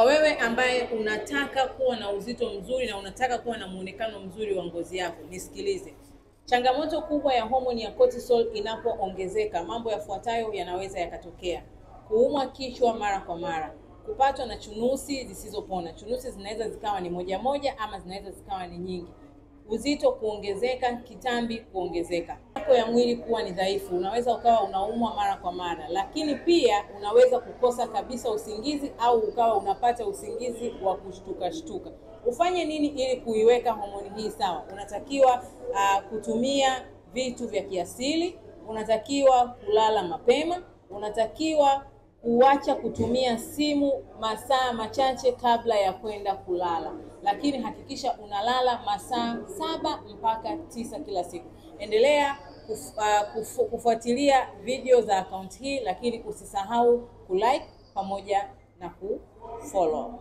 Kwa wewe ambaye unataka kuwa na uzito mzuri na unataka kuwa na muonekano mzuri wa ngozi yako, nisikilize. Changamoto kubwa ya homoni ya cortisol inapoongezeka, mambo yafuatayo yanaweza yakatokea. Kuumwa kichwa mara kwa mara, kupatwa na chunusi zisizopona. Chunusi zinaweza zikawa ni moja moja ama zinaweza zikawa ni nyingi. Uzito kuongezeka, kitambi kuongezeka. Yako ya mwili kuwa ni dhaifu, unaweza ukawa unaumwa mara kwa mara, lakini pia unaweza kukosa kabisa usingizi au ukawa unapata usingizi wa kushtuka. Ufanye nini ili kuiweka homoni hii sawa? Unatakiwa kutumia vitu vya kiasili, unatakiwa kulala mapema, unatakiwa kuacha kutumia simu masaa machache kabla ya kwenda kulala. Lakini hakikisha unalala masaa 7 mpaka 9 kila siku. Endelea kufuatilia video za account hii, lakini usisahau kulike pamoja na kufollow.